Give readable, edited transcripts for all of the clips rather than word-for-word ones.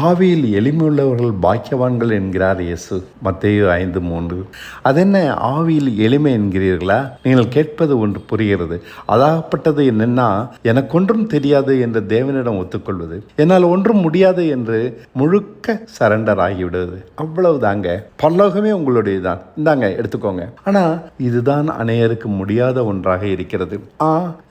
ஆவியில் எளிமையுள்ளவர்கள் பாக்கியவான்கள் என்கிறார் இயேசு, மத்தேயு 5:3. அதென்ன ஆவியில் எளிமை என்கிறீர்களா? நீங்கள் கேட்பது ஒன்று புரிகிறது. அதாகப்பட்டது என்னன்னா, எனக்கொன்றும் தெரியாது என்று தேவனிடம் ஒத்துக்கொள்வது, என்னால் ஒன்றும் முடியாது என்று முழுக்க சரண்டர் ஆகிவிடுவது. அவ்வளவுதாங்க. பரலோகமே உங்களுடையதான், இந்தாங்க எடுத்துக்கோங்க. ஆனா இதுதான் அநேகருக்கு முடியாத ஒன்றாக இருக்கிறது.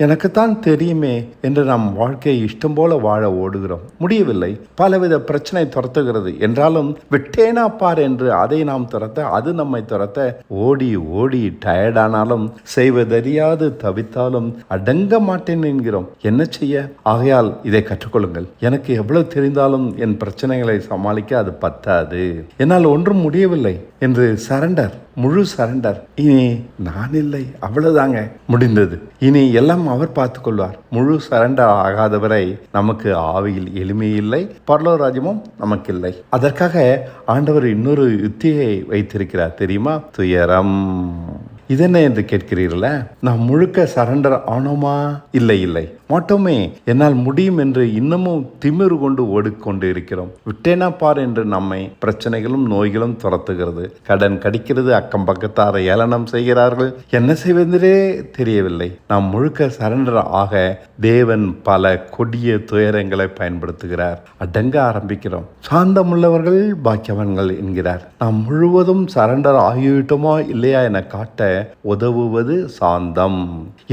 எனக்குத்தான் தெரியுமே என்று நாம் வாழ்க்கையை இஷ்டம் போல வாழ ஓடுகிறோம். முடியவில்லை. பலவித பிரச்சனை துரத்துகிறது. என்றாலும் விட்டேனா பார் என்று அதை நாம் துரத்த, அது நம்மை துரத்த, ஓடி ஓடி டயர்டானாலும் செய்வதறியாது தவித்தாலும் அடங்க மாட்டேன் என்கிறோம். என்ன செய்ய? ஆகையால் இதை கற்றுக்கொள்ளுங்கள். எனக்கு எவ்வளவு தெரிந்தாலும் என் பிரச்சனைகளை சமாளிக்க அது பத்தாது, என்னால் ஒன்றும் முடியவில்லை என்று சரண்டர், முழு சரண்டர். இனி நான் இல்லை, அவ்வளவுதாங்க, முடிந்தது. இனி எல்லாம் அவர் பார்த்துக் கொள்வார். முழு சரண்டர் ஆகாதவரை நமக்கு ஆவியில் எளிமை இல்லை, பரலோக ராஜ்யமும் நமக்கு இல்லை. அதற்காக ஆண்டவர் இன்னொரு யுக்தியை வைத்திருக்கிறார் தெரியுமா? துயரம். இதென்ன என்று கேட்கிறீர்களா? நாம் முழுக்க சரண்டர் ஆனோமா? இல்லை இல்லை, மாட்டோமே. என்னால் முடியும் என்று இன்னமும் திமிரு கொண்டு ஓடிக்கொண்டு இருக்கிறோம். விட்டேனா பார் என்று நம்மை பிரச்சனைகளும் நோய்களும் துரத்துகிறது. கடன் கடிக்கிறது, அக்கம் பக்கத்தாரை ஏளனம் செய்கிறார்கள். என்ன செய்வதே தெரியவில்லை. நாம் முழுக்க சரண்டர் ஆக தேவன் பல கொடிய துயரங்களை பயன்படுத்துகிறார். அடங்க ஆரம்பிக்கிறோம். சாந்தமுள்ளவர்கள் பாக்கியவான்கள் என்கிறார். நாம் முழுவதும் சரண்டர் ஆகிவிட்டோமா இல்லையா என காட்ட உதவுவது சாந்தம்.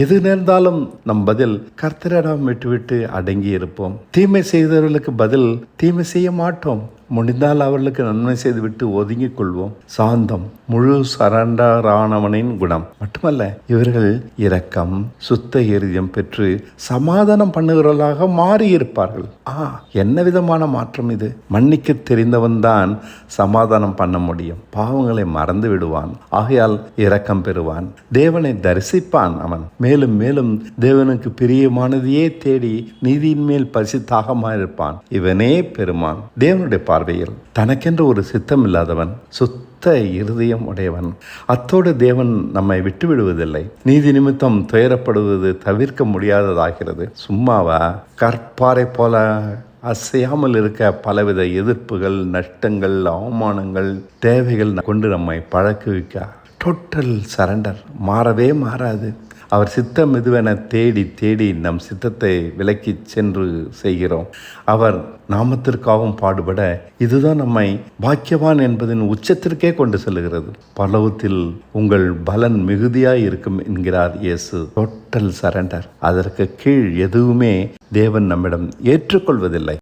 எது நேர்ந்தாலும் நம் பதில் கர்த்தரிடம் விட்டுவிட்டு அடங்கி இருப்போம். தீமை செய்தவர்களுக்கு பதில் தீமை செய்ய மாட்டோம். முடிந்தால் அவர்களுக்கு நன்மை செய்துவிட்டு ஒதுங்கிக் கொள்வோம். சாந்தம் முழு சரண்டரானவனின் குணம். மட்டுமல்ல, இவர்கள் இரக்கம், சுத்த இருதயம் பெற்று சமாதானம் பண்ணுகிறவர்களாக மாறியிருப்பார்கள். என்ன விதமான மாற்றம் இது! மன்னிக்க தெரிந்தவன் தான் சமாதானம் பண்ண முடியும். பாவங்களை மறந்து விடுவான். ஆகையால் இரக்கம் பெறுவான். தேவனை தரிசிப்பான். அவன் மேலும் மேலும் தேவனுக்கு பிரியமானதையே தேடி நீதியின் மேல் பசி தாகமாயிருப்பான். இவனே பெருமான். தேவனுடைய பார்வையில் தனக்கென்று ஒரு சித்தம் இல்லாதவன், சுத்த இருதயம் உடையவன். அத்தோடு தேவன் நம்மை விட்டு விடுவதில்லை. நீதி நிமித்தம் துயரப்படுவது தவிர்க்க முடியாததாகிறது. சும்மாவா? கற்பாறை போல அசையாமல் இருக்க பலவித எதிர்ப்புகள், நஷ்டங்கள், அவமானங்கள், தேவைகள் கொண்டு நம்மை பழக்குவிக்க டோட்டல் சரண்டர். மாறவே மாறாது. அவர் சித்தம் எதுவென தேடி தேடி நம் சித்தத்தை விலக்கி சென்று செய்கிறோம். அவர் நாமத்திற்காகவும் பாடுபட இதுதான் நம்மை பாக்கியவான் என்பதின் உச்சத்திற்கே கொண்டு செல்லுகிறது. பரலோகத்தில் உங்கள் பலன் மிகுதியாய் இருக்கும் என்கிறார் இயேசு. Total surrender. அதற்கு கீழ் எதுவுமே தேவன் நம்மிடம் ஏற்றுக்கொள்வதில்லை.